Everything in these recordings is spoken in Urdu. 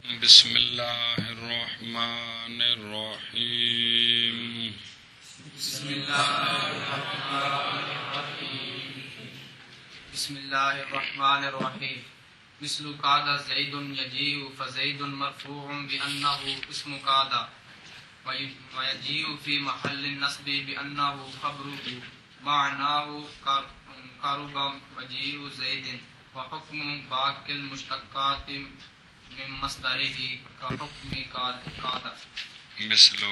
بسم اللہ الرحمن الرحیم بسم اللہ الرحمن الرحیم مثل قاد زید یجیء فزید مرفوع بأنه اسم قاد ويجيء في محل النصب بأنه خبره معناه قرب مجيء زيد وحكم باقي المشتقات من مصدره كحكم قاد مثل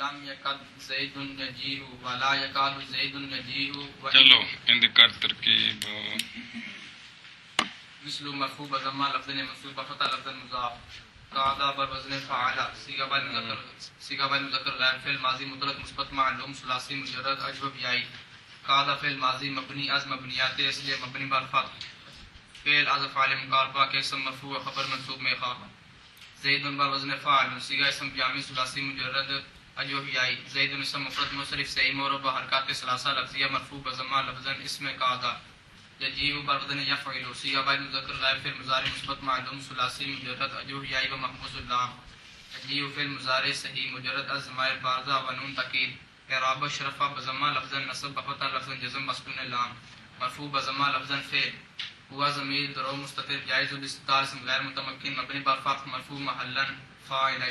لم يكد زيد يجيء ولا يكاد زيد يجيء چلو ان کر ترکیب مثل مرفوع بضمہ لفظ منصوب بفتح لفظ مضاف قاعدہ بر وزن فعل صیغہ بر مذکر غیر فعل ماضی مطلق مثبت معلوم ثلاثی مجرد اجوب یائی قاعدہ فعل ماضی مبنی از مبنیات اصلیہ مبنی بر فتح فعل از فعل مقاربہ کے اسم مرفوع خبر منصوب میں خواہ زید بر وزن فاعل صیغہ اسم جامع ثلاثی مجرد اجوب یائی زید اسم مفرد منصرف صحیح مربع حرکات ثلاثہ لفظیہ مرفوع بضمہ لفظا اسم قاعدہ یجیء بر وزن یفعل صیغہ بر مذکر غیر فعل مضارع مثبت معلوم ثلاثی مجرد اجوب یائی و محفوظ اللام یجیء فعل مضارع صحیح مجرد از ضمائر بارزہ و نون تاکید اعراب شرفہ بضمہ لفظا نصب بفتح لفظا جزم مسکون اللام مرفوع بضمہ لفظا فعل ہوا ضمیر درو مستتر جائز الاستتار اسم غیر متمکن مبنی بر فتح مرفوع محلا فاعل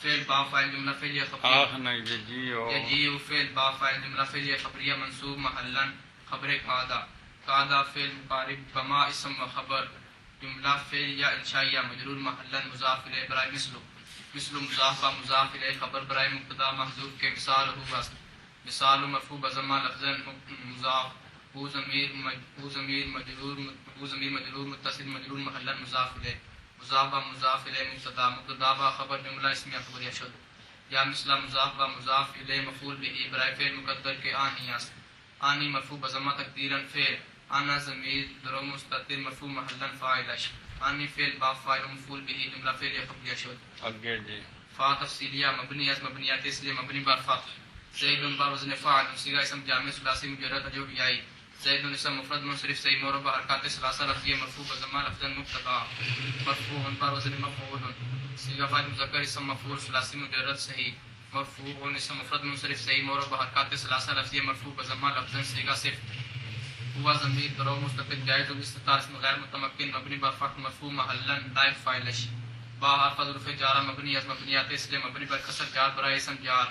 فعل با فاعل جملہ فعلیہ خبریہ یجیء فعل با فاعل جملہ فعلیہ خبریہ منصوب محلا خبر قاعدہ قاعدہ فعل مقارب بما اسم و خبر جملہ فعل یا انشائیہ مجرور محلا مضاف الیہ برائے مثل مضاف و مضاف الیہ خبر برائے مبتدا محذوف کے مثال مثال مرفوع بضمہ لفظا مضاف ہو ضمیر مجرور متصل مجرور محلا مضاف الیہ مضاف و مضاف الیہ مبتدا و خبر جملہ اسمیہ خبریہ شد یا مثل مضاف و مضاف الیہ مفعول به برائے فعل مقدر کے آنی مرفوع بضمہ تقدیرا فعل آنا ضمیر درو مستتر مرفوع محلا فاعل آنی فعل با فاعل مفعول به جملہ فعلیہ خبریہ شد اگے جی فا تفصیلیہ مبنی از مبنیات اس لیے مبنی بر فتح زید بر وزن فاعل صیغہ اسم جامع ثلاثی مجرد اجوب یائی زید اسم مفرد منصرف صحیح مربع حرکات ثلاثہ لفظیہ مرفوع بضمہ لفظا مبتدا مرفوع بر وزن مفعول صیغہ فاعل مذکر اسم مفعول ثلاثی مجرد صحیح مرفوع اسم مفرد منصرف صحیح مربع حرکات ثلاثہ لفظیہ مرفوع بضمہ لفظا صیغہ صفر ہوا ضمیر درو مستتر جائز الاستتار اسم غیر متمکن مبنی بر فتح مرفوع محلا نائب فاعل با حرف ظروف جارہ مبنی از مبنیات اس لیے مبنی بر کسر جار برائے اسم جار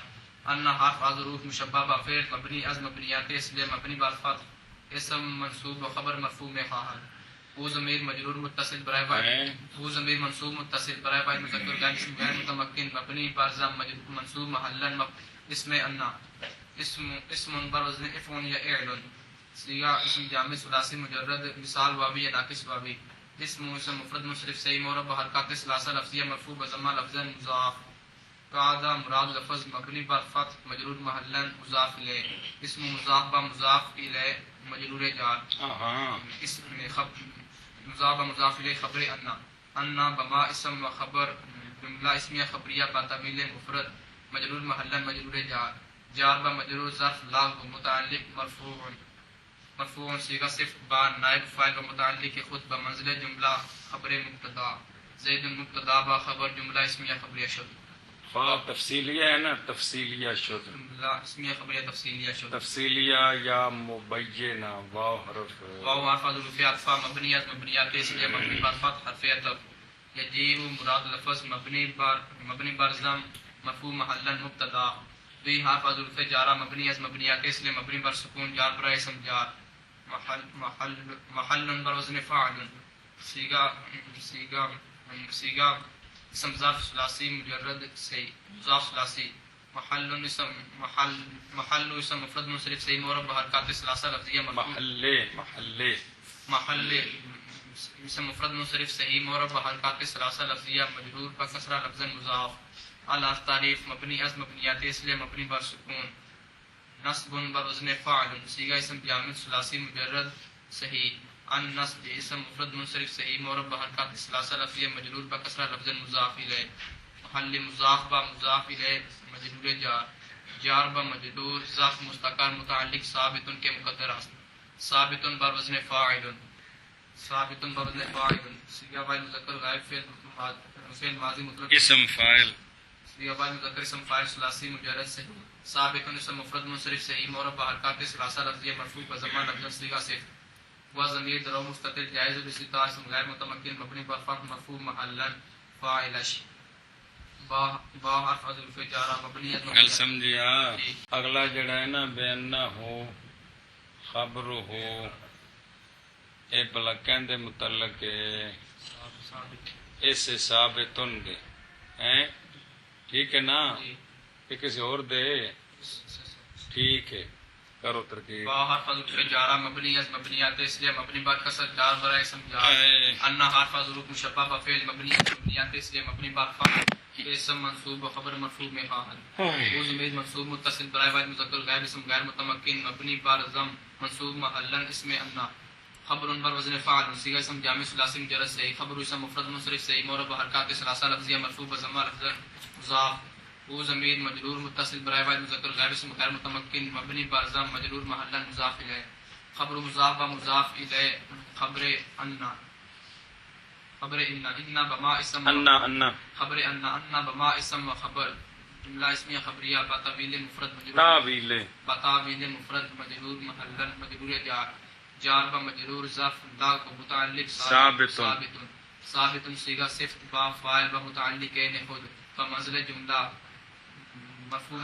ان حرف ظروف مشبہ بفعل مبنی از مبنیات اس لیے مبنی بر فتح اسم منصوب و خبر مرفوع میں خواہد وہ ضمیر مجرور متصل برائے وہ ضمیر منصوب متصل برائے واحد مذکر کا اسم غیر متمکن مبنی بر ضم منصوب محلا اسم انا اسم بر وزن افعل یا اعل صیغہ اسم جامع ثلاثی مجرد مثال واوی یا ناقص واوی اسم مفرد منصرف صحیح مربع حرکات ثلاثہ لفظیہ مرفوع بضمہ لفظا مضاف قاعدہ مراد لفظ مبنی بر فتح مجرور محلا مضاف الیہ اسم مضاف با مضاف الیہ مجرور جار اسم مضاف با مضاف الیہ خبر انا بما اسم و خبر جملہ اسمیہ خبریہ با تعمیل مفرد مجرور محلا مجرور جار با مجرور ظرف لاغ متعلق مرفوع صیغہ صفت با نائب فاعل و متعلق خود بمنزل جملہ خبر مبتدا زید مبتدا با خبر جملہ اسمیہ خبریہ شد فا تفصیلیہ ہے نا تفصیلیہ شد جملہ اسمیہ خبریہ تفصیلیہ شد تفصیلیہ یا مبینہ واو حرف ظروف عطفہ مبنی از مبنیات اس لیے مبنی بر فتح حرف عطف یجیء مراد لفظ مبنی بر ضم مرفوع محلا مبتدا دوی حرف ظروف جارہ مبنی از مبنیات اس لیے مبنی بر سکون جار برائے اسم جار محل بر وزن فاعل صیغہ اسم ظرف ثلاثی مجرد صحیح مضاف ثلاثی محل اسم مفرد منصرف صحیح مربع حرکات ثلاثہ لفظیہ محل اسم مفرد منصرف صحیح مربع حرکات ثلاثہ لفظیہ مجرور پر کسرہ لفظا مضاف الاف تعریف مبنی از مبنیات اس لیے مبنی بر سکون نصب بر وزن فاعل صیغہ اسم جامع ثلاثی مجرد صحیح ان نصب اسم مفرد منصرف صحیح مربع حرکات ثلاثہ لفظیہ مجرور پر کسرہ لفظا مضاف الیہ محل مضاف با مضاف الیہ مجرور جار با مجرور ظرف مستقر متعلق ثابت کے مقدر ثابت بر وزن فاعل ثابت بوزن فاعل صيغہ فاعل مذکر غائب فعل ماضی مطلق اسم فاعل صيغہ فاعل مذکر اسم فاعل ثلاثی مجرد سے ثابت اسم مفرد منصرف صحیح معرب بحرکات ثلاثہ لفظیہ مرفوع بضمہ لفظ صيغہ صفر و ضمیر درو مستتر جائز باستطاعت اسم غیر متمکن مبنی بر فتح مرفوع محلا فاعل با حرف حذف جارہ مبنی گل سمجھیا اگلا جڑا ہے نا بین ہو خبر ہو اے بلا کہندے متعلق اس ثابتن دے ہیں ٹھیک ہے نا کہ کسی اور دے ٹھیک ہے کرو ترکیب با حرف حذف جارہ مبنی از مبنیات اس لیے مبنی بر کسر جار برائے اسم جار ان حرف ظروف مشبہ بفعل مبنی مبنیات اس لیے مبنی بر فعل اسم منصوب و خبر مرفوع میں فاعل او ضمیر منصوب متصل برائے واحد مذکر غیر اسم غیر متمکن مبنی بر ضم منصوب محلا اسم ان خبر بر وزن فاعل صيغہ اسم جامع ثلاثی مجرد صحیح خبر اسم مفرد منصرف صحیح معرب حرکات ثلاثہ لفظیہ مرفوع بضمہ لفظ مضاف او ضمیر مجرور متصل برائے واحد مذکر غیر اسم غیر متمکن مبنی بر ضم مجرور محلا مضاف الیہ خبر مضاف و مضاف الیہ خبر ان بما اسم خبر ان بما اسم و خبر جملہ اسمیہ خبریہ بتاویل مفرد مجرور بتاویل مفرد مجرور محلا مجرور جار و مجرور ظرف دا کو متعلق ثابت صيغہ صفت با فاعل و متعلق ہے خود فمثل جملہ مرفوع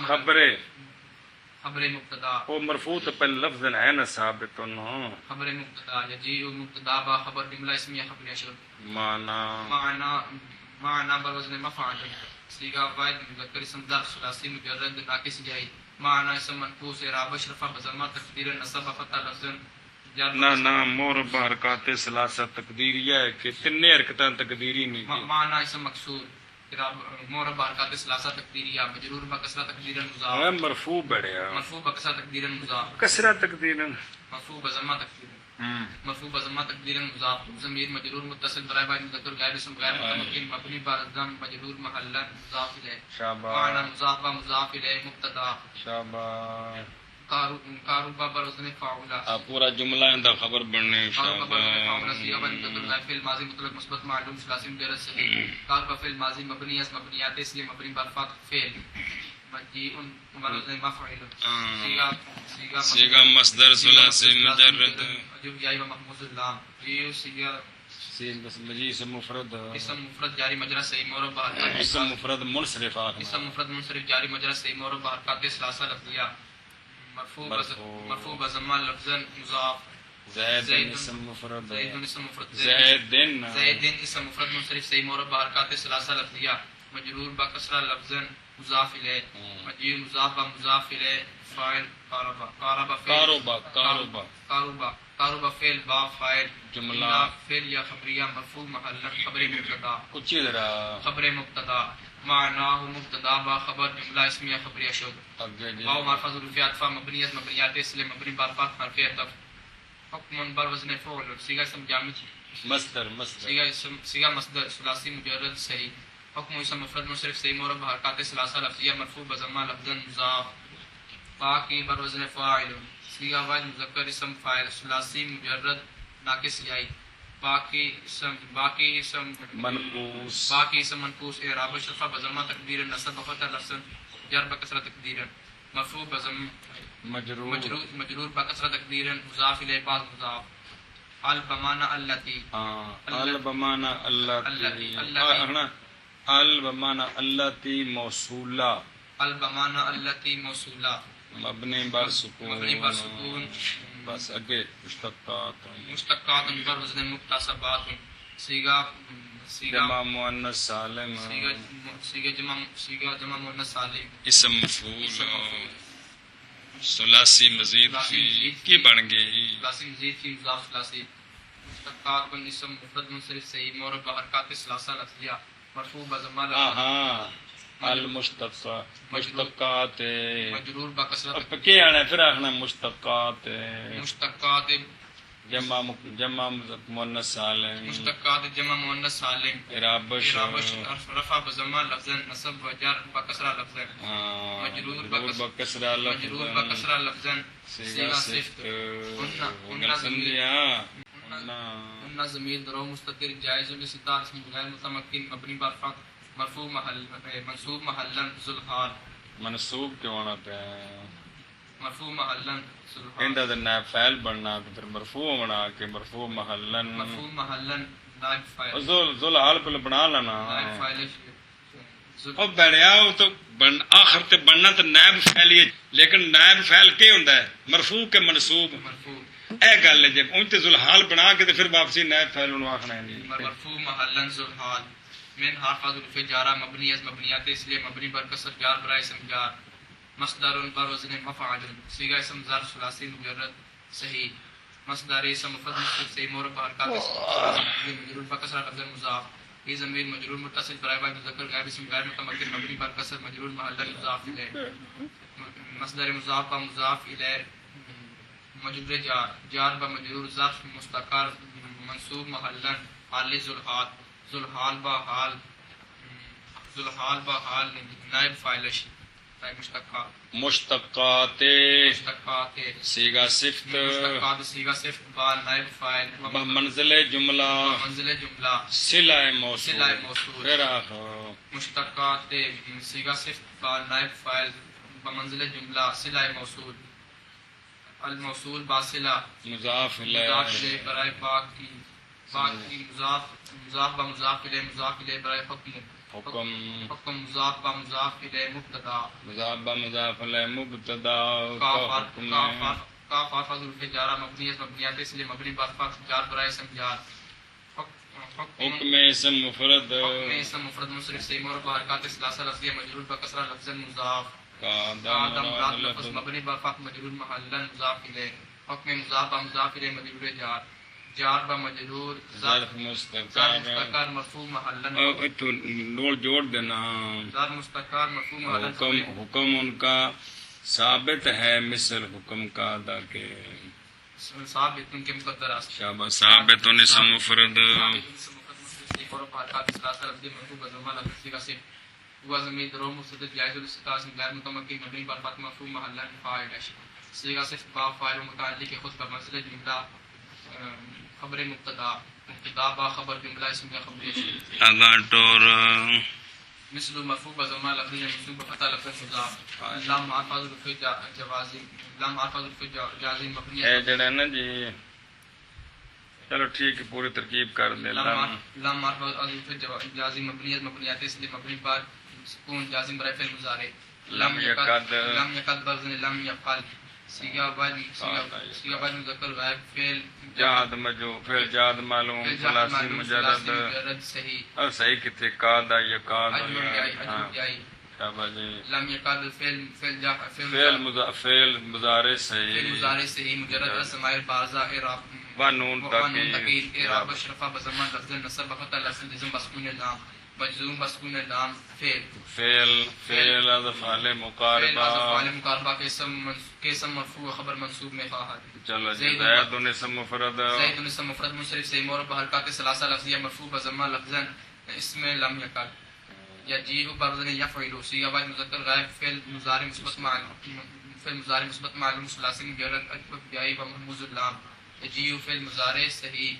خبر مبتدا وہ مرفوع تو پہلے لفظ ہے نا ثابت خبر مبتدا یجیء مبتدا با خبر جملہ اسمیہ خبریہ شرط معنی بوزن مفعول صيغہ فاعل مذکر اسم ظرف ثلاثی مجرد ناقص جائی معنی اسم منقوص اعراب اشرف بضمہ تقدیر نصب فتح لفظ نہ مورب حرکات ثلاثہ تقدیریہ ہے کہ تنے حرکتاں تقدیری نہیں معنی اسم مقصور مورب حرکات ثلاثہ تقدیریہ مجرور بکسرہ تقدیرا مضاف مرفوع بڑھیا مرفوع بکسرہ تقدیرا مضاف کسرہ تقدیرا مرفوع بضمہ تقدیرا مرفوع بضمہ تقدیرا مضاف ضمیر مجرور متصل برائے واحد مذکر غیر اسم غیر متمکن مبنی بر ضم مجرور محلا مضاف الیہ معنی مضاف و مضاف الیہ مبتدا شاباش کاروبا بر وزن فاعل پورا جملہ اندر خبر بننے شاباش فعل ماضی مطلق مثبت معلوم ثلاثی مجرد صحیح کاروبا فعل ماضی مبنی از مبنیات اس لیے مبنی بر فتح فعل مجیء بر وزن مفعول صيغہ مصدر ثلاثی مجرد جو یائی و محمود اللام یہ صيغہ مجیء اسم مفرد جاری مجرد صحیح معرب اسم مفرد منصرف اسم مفرد منصرف جاری مجرد صحیح معرب حرکات ثلاثہ لفظیہ مرفوع بضمہ لفظا مضاف زید اسم مفرد زید اسم مفرد منصرف صحیح معرب حرکات ثلاثہ لفظیہ مجرور بکسرہ لفظا مضاف الیہ مجیء مضاف و مضاف الیہ فاعل کاروبا فعل با فاعل جملہ فعل یا خبریہ مرفوع محلا خبر مبتدا کچھ ذرا خبر مبتدا معناه مبتدا با خبر جملہ اسمیہ خبریہ شد واو حرف ظروف عطف مبنی از مبنیات اس لیے مبنی بر فتح حرف عطف حکم بر وزن فعل صيغہ اسم جامع صيغہ مصدر ثلاثی مجرد صحیح حکم اسم مفرد منصرف صحیح معرب حرکات ثلاثہ لفظیہ مرفوع بضمہ لفظا مضاف باقی بر وزن فاعل صيغہ فاعل مذکر اسم فاعل ثلاثی مجرد ناقص یائی باقی اسم منقوص اعراب اشرف بضمہ تقدیر نصب فتح لفظ جر بکسرہ تقدیر مرفوع بضم مجرور بکسرہ تقدیر مضاف الیہ بعد مضاف البمانہ اللاتی موصولہ مبنی بر سکون بس اگے مشتقات بر وزن مکتسبات صيغہ جمع مؤنث سالم صيغہ جمع مؤنث سالم اسم مفعول ثلاثی مزید کی بن گئی ثلاثی مزید کی مضاف ثلاثی مشتقات بن اسم مفرد منصرف صحیح معرب حرکات ثلاثہ لفظیہ مرفوع بضمہ مشتقات مجرور بکسرہ کیا آنا پھر آخنا مشتقات جمع مؤنث سالم مشتقات جمع مؤنث سالم اعراب رفع بضمہ لفظا نصب و جر بکسرہ لفظا مجرور بکسرہ لفظا صيغہ صفت ان ضمیر درو مستتر جائز الاستتار اسم غیر متمکن مبنی بر فتح مرفوع محل منصوب محلا ذو الحال منصوب کیوں ہونا پہ مرفوع محلا ذو الحال اندا تے نائب فاعل بننا تے پھر مرفوع بنا کے مرفوع محلن مرفوع محلا نائب فاعل ذل حال پہ بنا لینا نائب فاعل او بڑیا او تو آخر تے بننا تے نائب فاعل ہی ہے، لیکن نائب فاعل کی ہوندا ہے مرفوع کے منصوب مرفوع اے گل ہے جب اون تے ذل حال بنا کے تے پھر واپسی نائب فاعل نو آکھنا ہے نہیں مرفوع محلا ذو الحال من حرف حذف جارا مبنی از مبنیات اس لیے مبنی بر کسر جار برائے اسم جار مصدر بر وزن مفعول صیغہ اسم ظرف ثلاثی مجرد صحیح مصدر اسم مفرد مستتر صحیح مورب حرکات مجرور بکسر لفظ مضاف یہ ضمیر مجرور متصل برائے بعد مذکر غائب اسم غیر متمکن مبنی بر کسر مجرور محلا مضاف الیہ مصدر مضاف و مضاف الیہ مجرور جار با مجرور ظرف مستقر منصوب محلا حال ذو الحال با حال نائب فاعلش مشتقات مشتقات صیغہ صفت مشتقات صیغہ صفت با نائب فاعل بمنزل جملہ منزل جملہ صلہ موصول صلہ موصول پھر آخر مشتقات صیغہ صفت با نائب فاعل بمنزل جملہ صلہ موصول الموصول باصلہ مضاف الیہ برائے باقی مضاف با مضاف الیہ برائے حکم مضاف با مضاف الیہ مبتدا مضاف با مضاف الیہ مبتدا کاف حرف حذف جارا مبنی از مبنیات اس لیے مبنی بر فتح جار برائے اسم جار حکم اسم مفرد حکم اسم مفرد منصرف صحیح مورب حرکات ثلاثہ لفظیہ مجرور بکسرہ لفظ مضاف قادم مراد لفظ مبنی بر فتح مجرور محلا مضاف الیہ حکم مضاف با مضاف الیہ مجرور جار با مجرور ظرف مستقر مرفوع محلا تو نور جوڑ دینا ظرف مستقر مرفوع محلا حکم ان کا ثابت ہے مثل حکم کا ادا کے ثابت ان کے مقدر است شاباش ثابت ان اسم مفرد هو ضمیر درو مستتر جائز الاستتار اسم غیر متمکن مبنی بر فتح مرفوع محلا فاعل صیغہ صفت با فاعل متعلق خود بمنزل جملہ خبر مبتدا با خبر جملہ اسم کا خبر اگاٹور مثل مرفوع بضمہ لفظ منصوب بفتح لفظ مضاف لام حرف حذف جوازم لام حرف حذف جازم مبنی اے جڑا نا جی چلو ٹھیک ہے پوری ترکیب کر دے لام حرف حذف جازم مبنی از مبنیات اس لیے مبنی بر سکون جازم برائے فعل مضارع لم یقد برزن لم یفعل صیغہ بعد مذکر غائب فعل جاد مجو فعل جاد معلوم ثلاثی مجرد صحیح اور صحیح کتے قاد یا قاد شاباش لم یقد فعل مضارع صحیح مجرد اسماء البارزہ اعراب و نون تاکید اعراب اشرفہ بضمہ لفظ نصب بفتح لفظ جزم بسکون لام مجزوم بسکون لام فعل افعال مقاربہ کے اسم مرفوع خبر منصوب میں خواہد چلو زید اسم مفرد اسم مفرد منصرف صحیح مورب حرکات ثلاثہ لفظیہ مرفوع بضمہ لفظا اسم لم یقد یجیء برزن یفعل صیغہ بعد مذکر غائب فعل مضارع مثبت معلوم ثلاثی مجرد ابتدائی و مرموز اللام یجیء فعل مضارع صحیح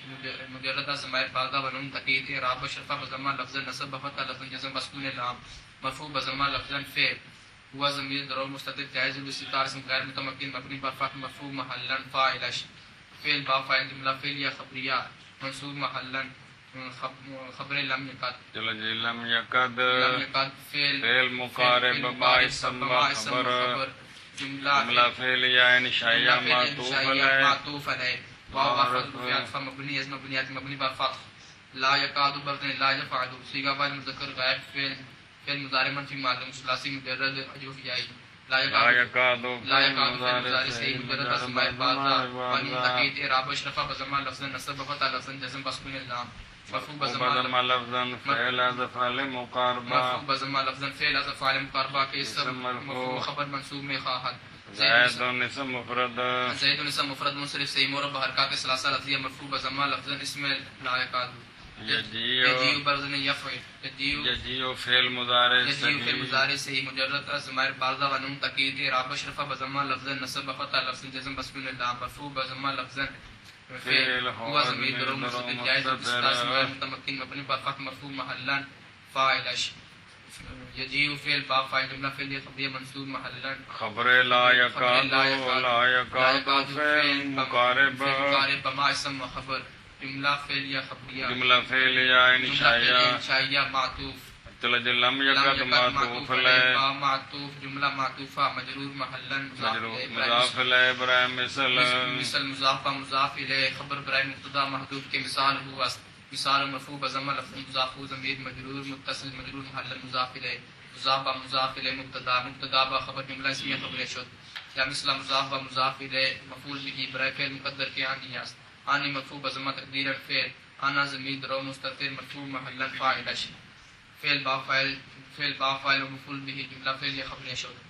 مجرد ضمائر بارزہ و نون تاکید اعراب شرفہ بضمہ لفظ نصب بفتح لفظ جزم بسکون لام مرفوع بضمہ لفظا فعل هو ضمیر درو مستتر جائز الاستتار اسم غیر متمکن مبنی بر فتح مرفوع محلا فاعل فعل با فاعل جملہ فعلیہ خبریہ منصوب محلا خبر لم یقد چلو جی لم یقد فعل مقارب با اسم خبر جملہ فعلیہ انشائیہ معطوف علیہ واو حرف عطف مبنی از مبنیات مبنی بر فتح لا یقاد برزن لا یفعل صیغہ بعد مذکر غائب فعل مضارع منفی معلوم ثلاثی مجرد حذف جائی لا یقاد مضارع صحیح مجرد اسماء البارزہ و نون تاکید اعراب اشرفہ بضمہ لفظ نصب بفتح لفظ جزم بسکون اللام مرفوع بضمہ لفظا فعل افعال مقاربہ کے اسم مرفوع خبر منصوب میں خواہد زید اسم مفرد مفرد منصرف صحیح مورب حرکات ثلاثہ لفظیہ مرفوع بضمہ لفظا اسم لا یقاد یجیء برزن یفعل یجیء فعل مضارع صحیح مجرد ضمائر بارزہ و نون تاکید اعراب اشرفہ بضمہ لفظا نصب بفتح لفظ جزم بسکون اللام مرفوع بضمہ لفظا فعل هو ضمیر درو مستتر جائز استثناء غیر متمکن مبنی پر فتح مرفوع محلا فاعل یجیء فعل با فاعل جملہ فعلیہ خبریہ منصوب محلا خبر لا یکاد فعل مقارب بما اسم و خبر جملہ فعلیہ خبریہ جملہ فعلیہ انشائیہ معطوف تلج لم یکد معطوف علیہ معطوف جملہ معطوفہ مجرور محلا مضاف علیہ ابراہیم مثل مضاف مضاف الیہ خبر برائے مبتدا محذوف کے مثال ہوا مثال مرفوع بضمہ لفظ مضاف ضمیر مجرور متصل مجرور محل مضاف الیہ مضاف مضاف الیہ مبتدا خبر جملہ اسمیہ خبر شد یا مثل مضاف مضاف الیہ مفعول به برائے فعل مقدر کے آنی است آنی مرفوع بضمہ تقدیر الفعل آنا ضمیر درو مستتر مرفوع محلا فاعل فعل با فاعل و مفعول به جملہ فعل خبر شد